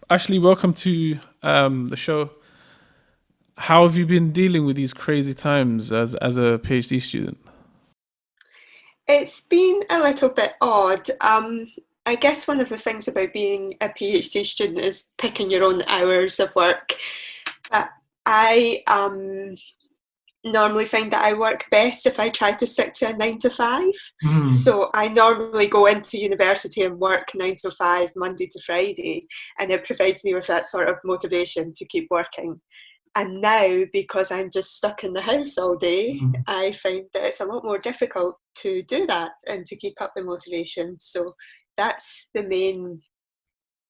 Ashley, welcome to the show. How have you been dealing with these crazy times as a PhD student? It's been a little bit odd. I guess one of the things about being a PhD student is picking your own hours of work. But I normally find that I work best if I try to stick to a 9 to 5. Mm. So I normally go into university and work 9 to 5, Monday to Friday, and it provides me with that sort of motivation to keep working. And now, because I'm just stuck in the house all day, Mm. I find that it's a lot more difficult to do that and to keep up the motivation. So that's the main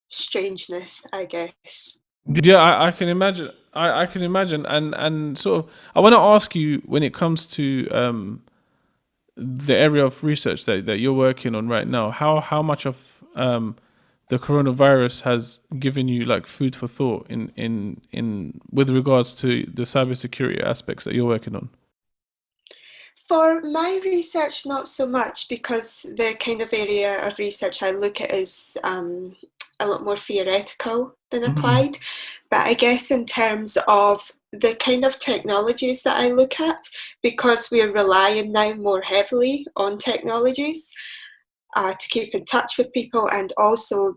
strangeness, I guess. Yeah, I can imagine. I can imagine, and sort of. I want to ask you when it comes to the area of research that you're working on right now. How much of the coronavirus has given you like food for thought in with regards to the cybersecurity aspects that you're working on? For my research, not so much, because the kind of area of research I look at is a lot more theoretical than Mm. applied. But I guess in terms of the kind of technologies that I look at, because we're relying now more heavily on technologies to keep in touch with people and also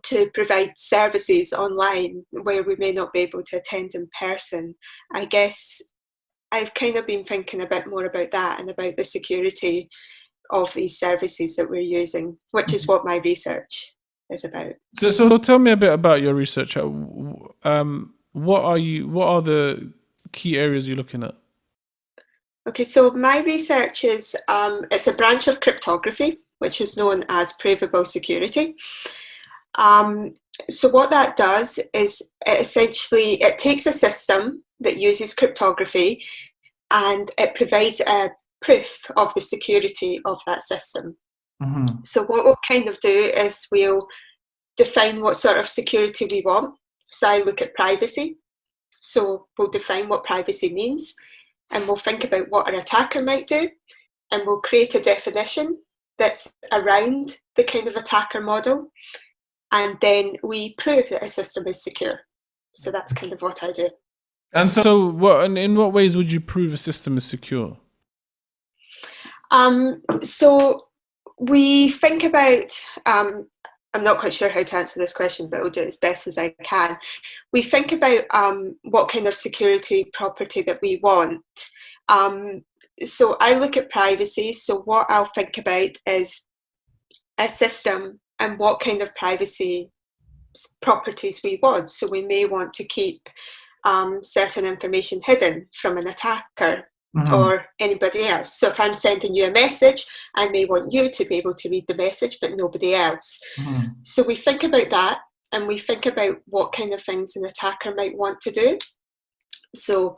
to provide services online where we may not be able to attend in person, I guess I've kind of been thinking a bit more about that and about the security of these services that we're using, which is what my research is about. So tell me a bit about your research. What are the key areas you're looking at? Okay, so my research is it's a branch of cryptography, which is known as provable security. Um, so what that does is it takes a system that uses cryptography and it provides a proof of the security of that system. Hmm. So what we'll kind of do is we'll define what sort of security we want. So I look at privacy. So we'll define what privacy means and we'll think about what an attacker might do and we'll create a definition that's around the kind of attacker model. And then we prove that a system is secure. So that's kind of what I do. And so, what and in what ways would you prove a system is secure? So we think about, I'm not quite sure how to answer this question, but I'll do it as best as I can. We think about what kind of security property that we want. Um, so I look at privacy. So what I'll think about is a system and what kind of privacy properties we want. So we may want to keep certain information hidden from an attacker Hmm. or anybody else. So if I'm sending you a message, I may want you to be able to read the message, but nobody else. Hmm. So we think about that and we think about what kind of things an attacker might want to do. So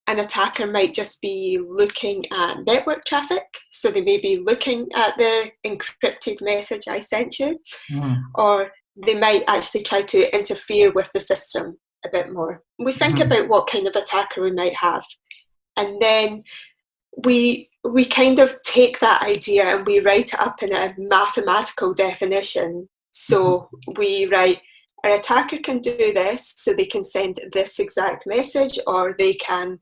an attacker might just be looking at network traffic. So they may be looking at the encrypted message I sent you, Hmm. or they might actually try to interfere with the system a bit more. We think Hmm. about what kind of attacker we might have, and then we kind of take that idea and we write it up in a mathematical definition. So we write an attacker can do this, so they can send this exact message, or they can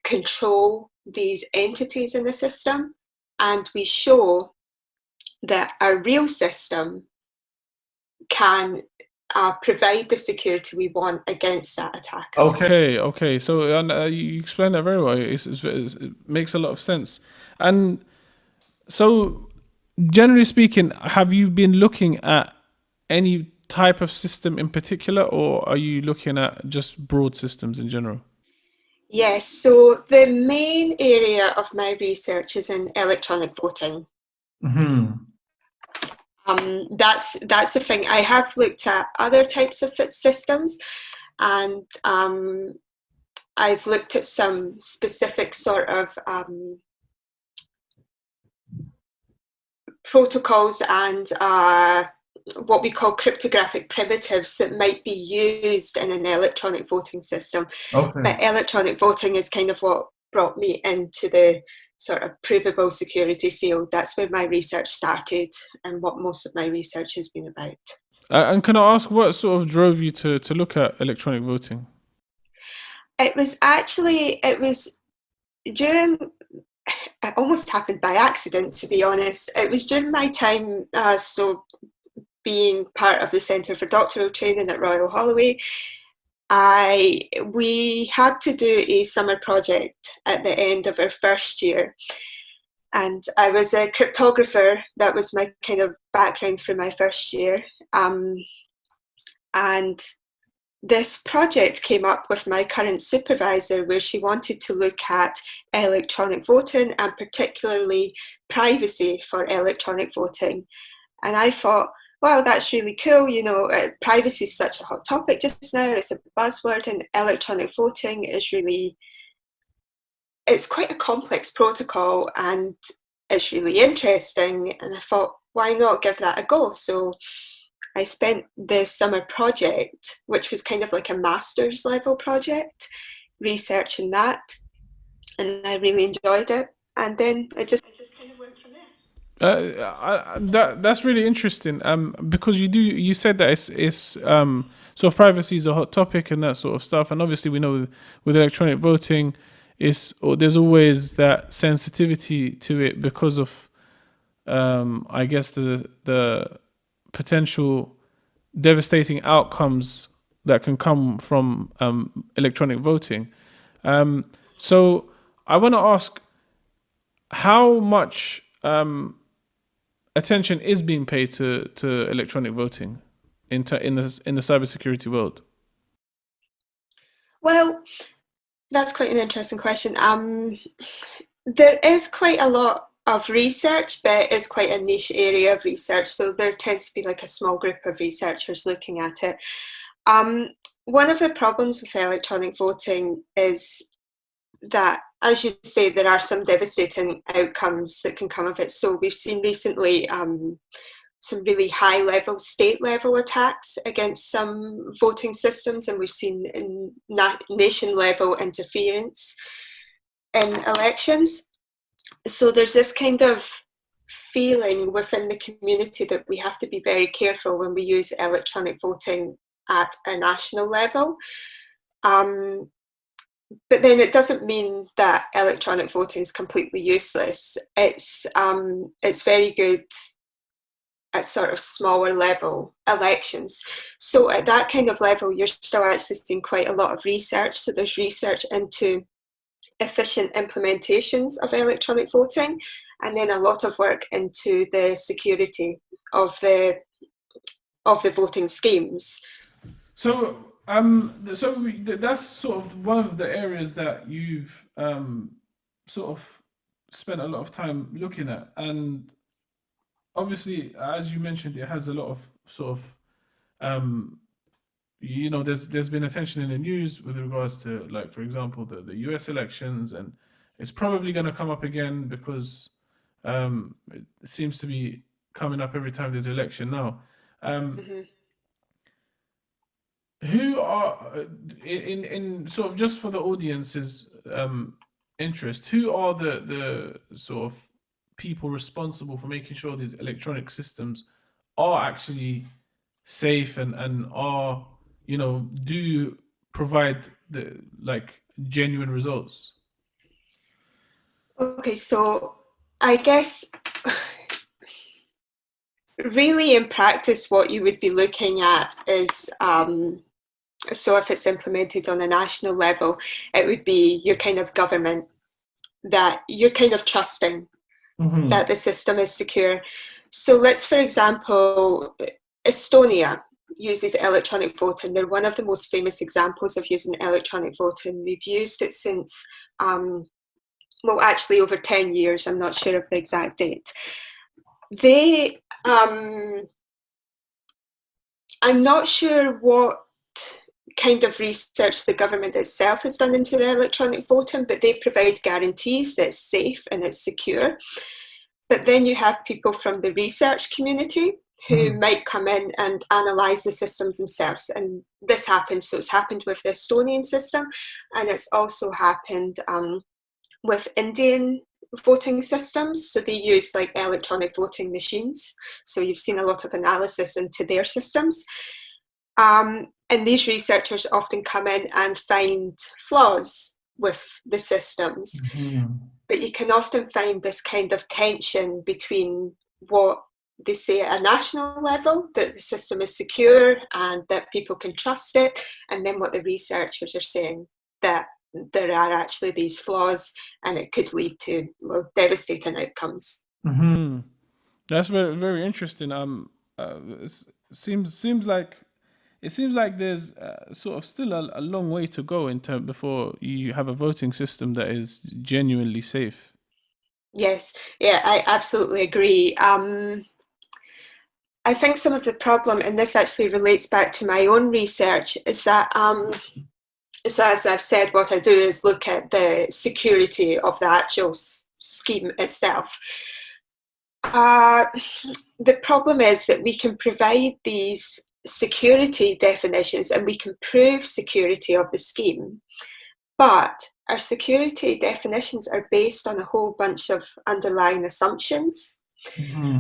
control these entities in the system, and we show that a real system can provide the security we want against that attacker. Okay. So and, you explained that very well. It makes a lot of sense. And so, generally speaking, have you been looking at any type of system in particular, or are you looking at just broad systems in general? Yes, so the main area of my research is in electronic voting. Hmm. That's the thing. I have looked at other types of systems, and I've looked at some specific sort of protocols and what we call cryptographic primitives that might be used in an electronic voting system. Okay. But electronic voting is kind of what brought me into the sort of provable security field. That's where my research started and what most of my research has been about. And can I ask what sort of drove you to look at electronic voting? It was during, it almost happened by accident, to be honest. It was during my time, so being part of the Centre for Doctoral Training at Royal Holloway, we had to do a summer project at the end of our first year. And I was a cryptographer. That was my kind of background for my first year. And this project came up with my current supervisor, where she wanted to look at electronic voting and particularly privacy for electronic voting. And I thought, wow, that's really cool. You know, privacy is such a hot topic just now. It's a buzzword, and electronic voting is really, it's quite a complex protocol and it's really interesting. And I thought, why not give that a go? So I spent the summer project, which was kind of like a master's level project, researching that, and I really enjoyed it. And then it just kind of went from there. That's really interesting. Because you said that it's sort of privacy is a hot topic and that sort of stuff, and obviously we know with electronic voting, there's always that sensitivity to it because of I guess the potential devastating outcomes that can come from electronic voting. So I want to ask, how much attention is being paid to electronic voting in the cybersecurity world? Well, that's quite an interesting question. There is quite a lot of research, but it's quite a niche area of research. So there tends to be like a small group of researchers looking at it. One of the problems with electronic voting is that, as you say, there are some devastating outcomes that can come of it. So we've seen recently some really high-level, state-level attacks against some voting systems, and we've seen nation-level interference in elections. So there's this kind of feeling within the community that we have to be very careful when we use electronic voting at a national level. But then it doesn't mean that electronic voting is completely useless. It's very good at sort of smaller level elections. So at that kind of level, you're still actually seeing quite a lot of research. So there's research into efficient implementations of electronic voting, and then a lot of work into the security of the voting schemes. So that's sort of one of the areas that you've sort of spent a lot of time looking at, and obviously, as you mentioned, it has a lot of sort of there's been attention in the news with regards to, like, for example, the US elections, and it's probably going to come up again because it seems to be coming up every time there's an election now. Who are in sort of, just for the audience's interest, who are the sort of people responsible for making sure these electronic systems are actually safe and are, do provide the genuine results? Okay, so I guess really in practice what you would be looking at is so if it's implemented on a national level, it would be your kind of government, that you're kind of trusting that the system is secure. So let's, for example, Estonia uses electronic voting. They're one of the most famous examples of using electronic voting. They've used it since, well, actually over 10 years. I'm not sure of the exact date. I'm not sure what kind of research the government itself has done into the electronic voting, but they provide guarantees that it's safe and it's secure. But then you have people from the research community who might come in and analyse the systems themselves. And this happens. So it's happened with the Estonian system, and it's also happened with Indian voting systems. So they use like electronic voting machines. So you've seen a lot of analysis into their systems. And these researchers often come in and find flaws with the systems. But you can often find this kind of tension between what they say at a national level, that the system is secure and that people can trust it, and then what the researchers are saying, that there are actually these flaws and it could lead to devastating outcomes. That's very, very interesting. Seems like there's sort of still a long way to go in term before you have a voting system that is genuinely safe. Yes, yeah, I absolutely agree. I think some of the problem, and this actually relates back to my own research, is that so as I've said, what I do is look at the security of the actual scheme itself. The problem is that we can provide these security definitions and we can prove security of the scheme, but our security definitions are based on a whole bunch of underlying assumptions.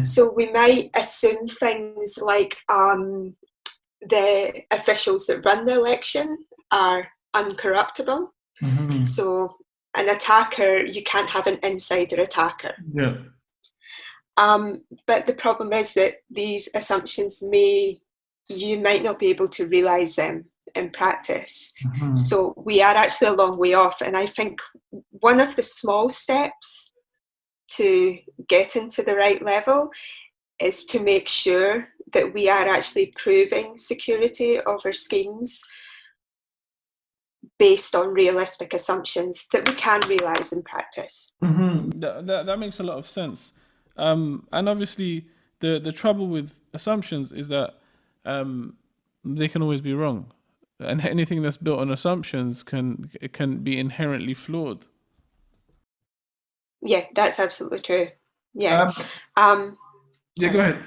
So we might assume things like the officials that run the election are uncorruptible. So an attacker, you can't have an insider attacker. Yeah. But the problem is that these assumptions you might not be able to realize them in practice. So we are actually a long way off. And I think one of the small steps to get into the right level is to make sure that we are actually proving security of our schemes based on realistic assumptions that we can realize in practice. That makes a lot of sense. And obviously the trouble with assumptions is that they can always be wrong. And anything that's built on assumptions can be inherently flawed. Yeah, that's absolutely true. Yeah. Yeah, go ahead.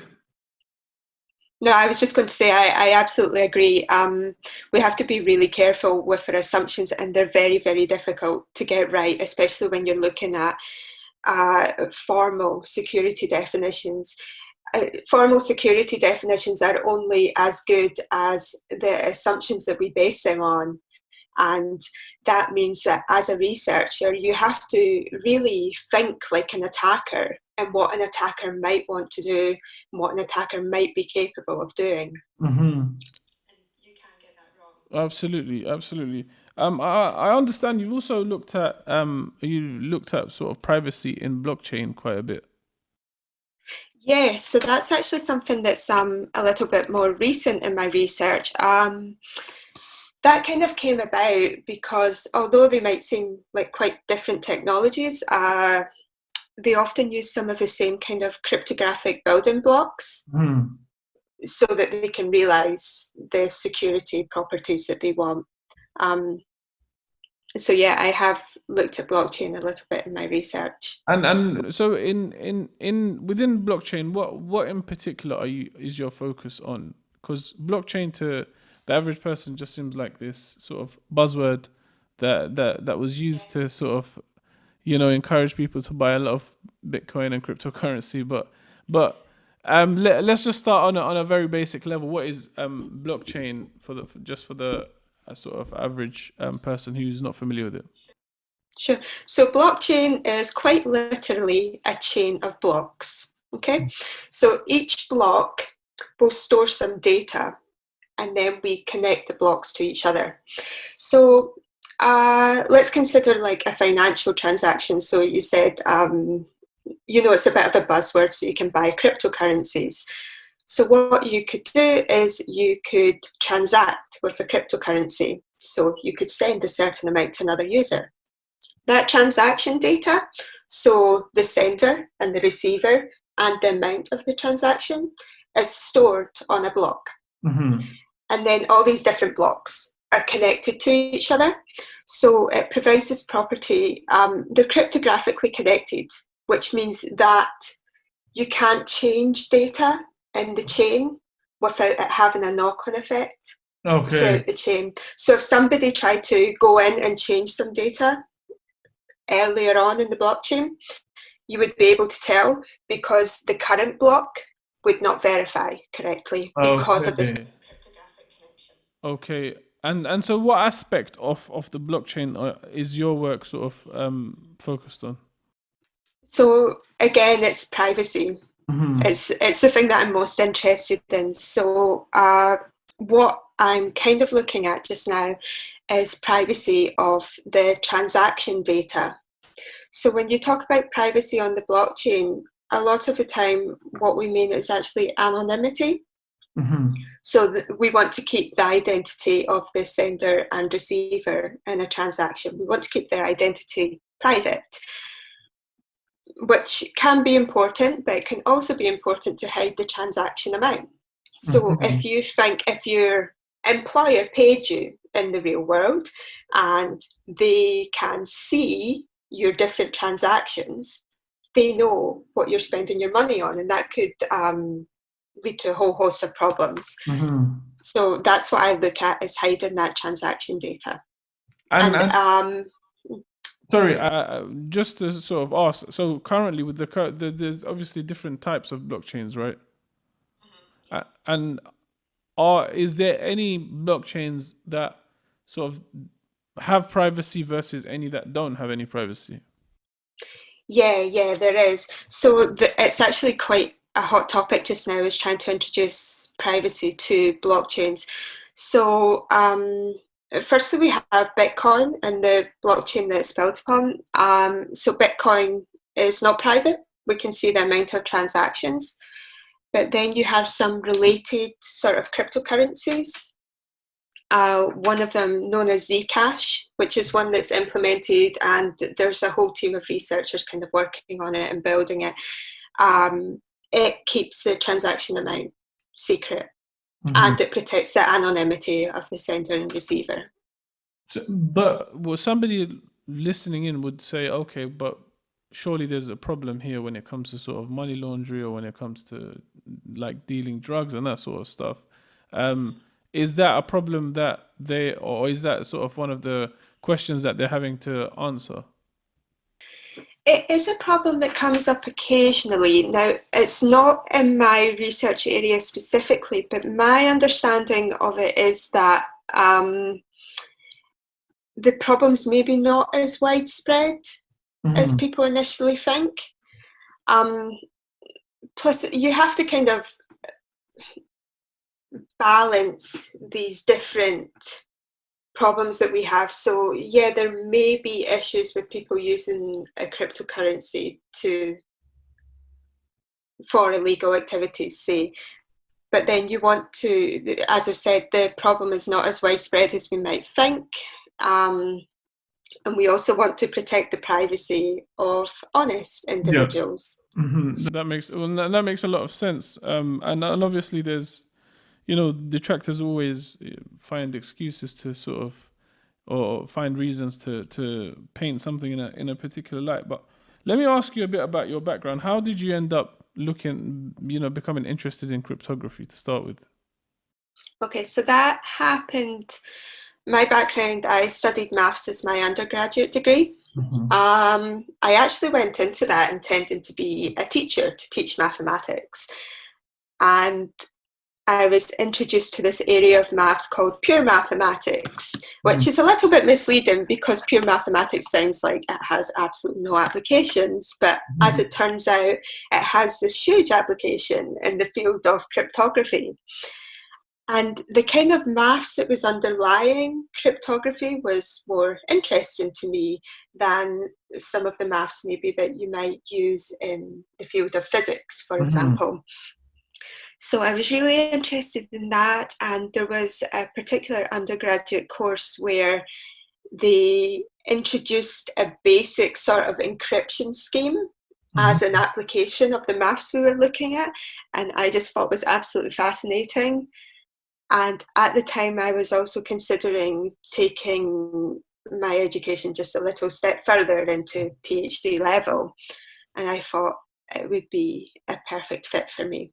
No, I was just going to say I absolutely agree. We have to be really careful with our assumptions, and they're very, very difficult to get right, especially when you're looking at formal security definitions. Formal security definitions are only as good as the assumptions that we base them on. And that means that as a researcher, you have to really think like an attacker and what an attacker might want to do and what an attacker might be capable of doing. And you can't get that wrong. Absolutely. I understand you've also looked at sort of privacy in blockchain quite a bit. Yes, so that's actually something that's a little bit more recent in my research. That kind of came about because although they might seem like quite different technologies, they often use some of the same kind of cryptographic building blocks so that they can realize the security properties that they want. So yeah, I have looked at blockchain a little bit in my research. And so in within blockchain, what in particular is your focus on? Because blockchain to the average person just seems like this sort of buzzword that was used to sort of, encourage people to buy a lot of Bitcoin and cryptocurrency. But let's just start on a very basic level. What is blockchain for the sort of average person who's not familiar with it? Sure. So blockchain is quite literally a chain of blocks. Okay. So each block will store some data, and then we connect the blocks to each other. So let's consider like a financial transaction. So you said, it's a bit of a buzzword, so you can buy cryptocurrencies. So what you could do is you could transact with a cryptocurrency. So you could send a certain amount to another user. That transaction data, so the sender and the receiver and the amount of the transaction is stored on a block. And then all these different blocks are connected to each other. So it provides this property, they're cryptographically connected, which means that you can't change data in the chain without it having a knock-on effect throughout the chain. So if somebody tried to go in and change some data earlier on in the blockchain, you would be able to tell because the current block would not verify correctly because of this Okay. Okay. And so what aspect of the blockchain is your work sort of focused on? So again, it's privacy. Mm-hmm. It's the thing that I'm most interested in. So what I'm kind of looking at just now is privacy of the transaction data. So when you talk about privacy on the blockchain, a lot of the time what we mean is actually anonymity. Mm-hmm. So we want to keep the identity of the sender and receiver in a transaction. We want to keep their identity private, which can be important, but it can also be important to hide the transaction amount. So if you think if your employer paid you in the real world and they can see your different transactions, they know what you're spending your money on, and that could lead to a whole host of problems. Mm-hmm. So that's what I look at, is hiding that transaction data. And sorry, just to sort of ask. So currently, with there's obviously different types of blockchains, right? And is there any blockchains that sort of have privacy versus any that don't have any privacy? Yeah, there is. So it's actually quite a hot topic just now, is trying to introduce privacy to blockchains. So firstly, we have Bitcoin and the blockchain that it's built upon. So Bitcoin is not private. We can see the amount of transactions. But then you have some related sort of cryptocurrencies. One of them known as Zcash, which is one that's implemented, and there's a whole team of researchers kind of working on it and building it. It keeps the transaction amount secret, and it protects the anonymity of the sender and receiver. But somebody listening in would say, okay, but surely there's a problem here when it comes to sort of money laundering, or when it comes to like dealing drugs and that sort of stuff. Is that a problem that or is that sort of one of the questions that they're having to answer? It is a problem that comes up occasionally. Now, it's not in my research area specifically, but my understanding of it is that the problem's maybe not as widespread as people initially think. Plus, you have to kind of balance these different problems that we have. So yeah, there may be issues with people using a cryptocurrency for illegal activities, say. But then you want to, as I've said, the problem is not as widespread as we might think. And we also want to protect the privacy of honest individuals. Mm-hmm. That makes a lot of sense. And obviously there's, detractors always find excuses to sort of, or find reasons to paint something in a particular light. But let me ask you a bit about your background. How did you end up becoming interested in cryptography to start with? Okay, so that happened. My background, I studied maths as my undergraduate degree. I actually went into that intending to be a teacher, to teach mathematics. And I was introduced to this area of maths called pure mathematics, which is a little bit misleading because pure mathematics sounds like it has absolutely no applications. But as it turns out, it has this huge application in the field of cryptography. And the kind of maths that was underlying cryptography was more interesting to me than some of the maths maybe that you might use in the field of physics, for example. So I was really interested in that, and there was a particular undergraduate course where they introduced a basic sort of encryption scheme as an application of the maths we were looking at, and I just thought it was absolutely fascinating. And at the time, I was also considering taking my education just a little step further into PhD level, and I thought it would be a perfect fit for me.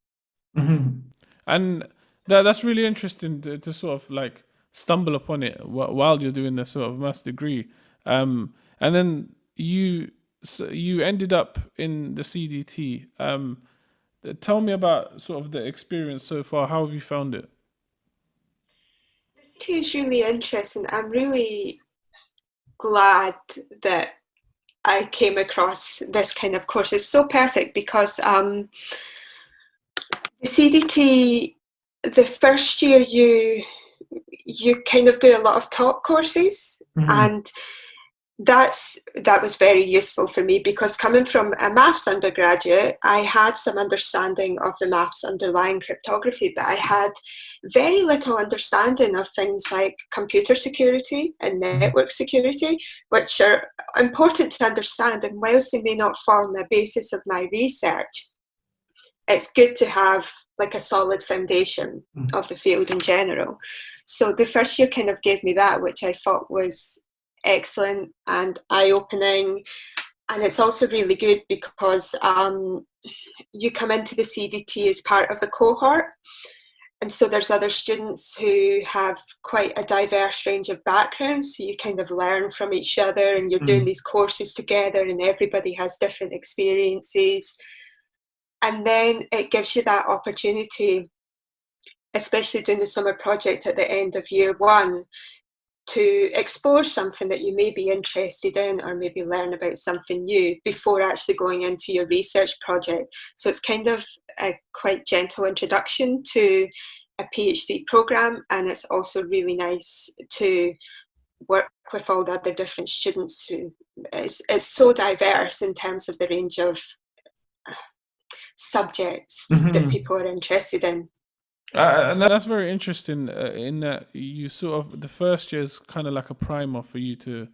And that's really interesting to sort of like stumble upon it while you're doing this sort of master's degree. And then you so you ended up in the CDT. Tell me about sort of the experience so far. How have you found it? It is really interesting. I'm really glad that I came across this kind of course. It's so perfect because the CDT, the first year you kind of do a lot of top courses, and that was very useful for me because coming from a maths undergraduate, I had some understanding of the maths underlying cryptography, but I had very little understanding of things like computer security and network security, which are important to understand. And whilst they may not form the basis of my research, it's good to have like a solid foundation of the field in general. So the first year kind of gave me that, which I thought was excellent and eye-opening. And it's also really good because you come into the CDT as part of a cohort. And so there's other students who have quite a diverse range of backgrounds. So you kind of learn from each other and you're doing these courses together and everybody has different experiences. And then it gives you that opportunity, especially doing the summer project at the end of year one, to explore something that you may be interested in or maybe learn about something new before actually going into your research project. So it's kind of a quite gentle introduction to a PhD program, and it's also really nice to work with all the other different students who it's so diverse in terms of the range of subjects that people are interested in. And that's very interesting in that you sort of, the first year is kind of like a primer for you to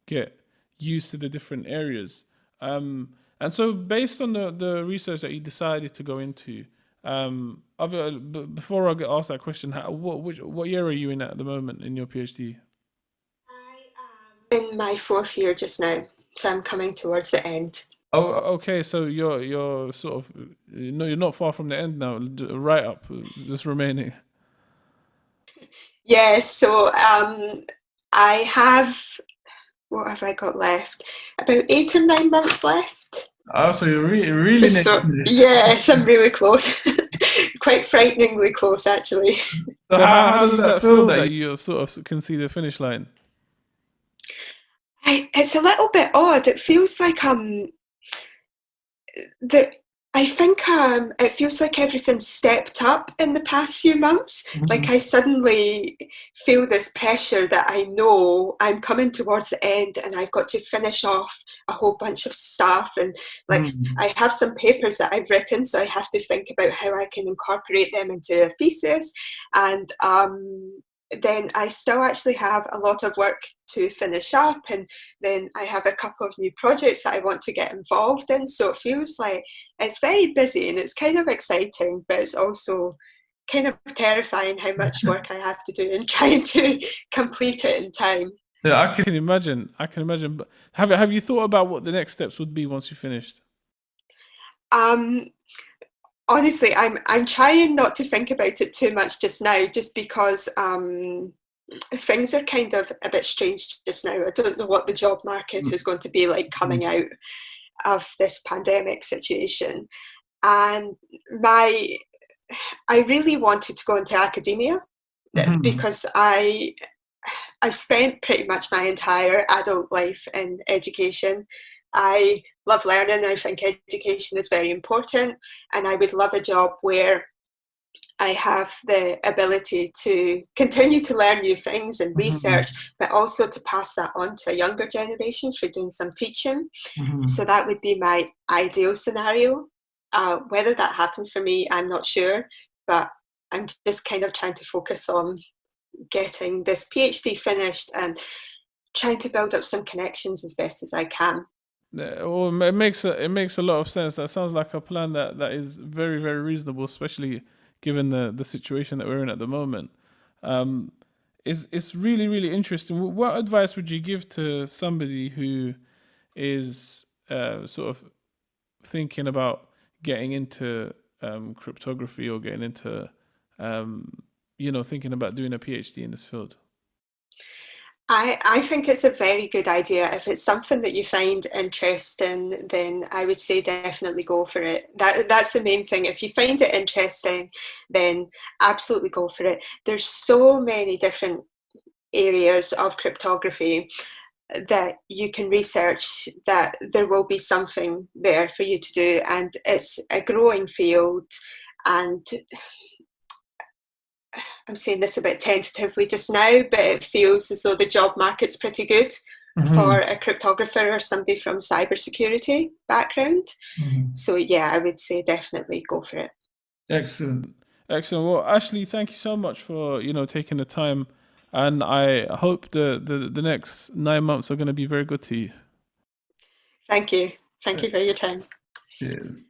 get used to the different areas. And so, based on the research that you decided to go into, before I get asked that question, what year are you in at the moment in your PhD? I am in my fourth year just now, so I'm coming towards the end. Oh, okay. So you're sort of, no, you're not far from the end now. Right up, just remaining. Yeah, so I have, what have I got left? About 8 or 9 months left. Oh, so you're really nearly So finished. yes, I'm really close. Quite frighteningly close, actually. So how does that feel that you sort of can see the finish line? It's a little bit odd. It feels like the I think it feels like everything's stepped up in the past few months. Like I suddenly feel this pressure that I know I'm coming towards the end and I've got to finish off a whole bunch of stuff. And like I have some papers that I've written, so I have to think about how I can incorporate them into a thesis. And then I still actually have a lot of work to finish up, and then I have a couple of new projects that I want to get involved in. So it feels like it's very busy and it's kind of exciting, but it's also kind of terrifying how much work I have to do in trying to complete it in time. Yeah, I can imagine. I can imagine. But have you thought about what the next steps would be once you finished? Um, Honestly, I'm trying not to think about it too much just now, just because things are kind of a bit strange just now. I don't know what the job market is going to be like coming out of this pandemic situation. And I really wanted to go into academia because I spent pretty much my entire adult life in education. I love learning. I think education is very important, and I would love a job where I have the ability to continue to learn new things and research, but also to pass that on to a younger generation through doing some teaching. So that would be my ideal scenario. Whether that happens for me, I'm not sure, but I'm just kind of trying to focus on getting this PhD finished and trying to build up some connections as best as I can. Well, it makes a lot of sense. That sounds like a plan that is very very reasonable, especially given the situation that we're in at the moment. Um, it's really really interesting. What advice would you give to somebody who is sort of thinking about getting into cryptography or getting into thinking about doing a PhD in this field? I think it's a very good idea. If it's something that you find interesting, then I would say definitely go for it. That's the main thing. If you find it interesting, then absolutely go for it. There's so many different areas of cryptography that you can research, that there will be something there for you to do, and it's a growing field. And I'm saying this a bit tentatively just now, but it feels as though the job market's pretty good for a cryptographer or somebody from cybersecurity background. So yeah, I would say definitely go for it. Excellent. Excellent. Well, Ashley, thank you so much for, taking the time. And I hope the next 9 months are going to be very good to you. Thank you. Thank you for your time. Cheers.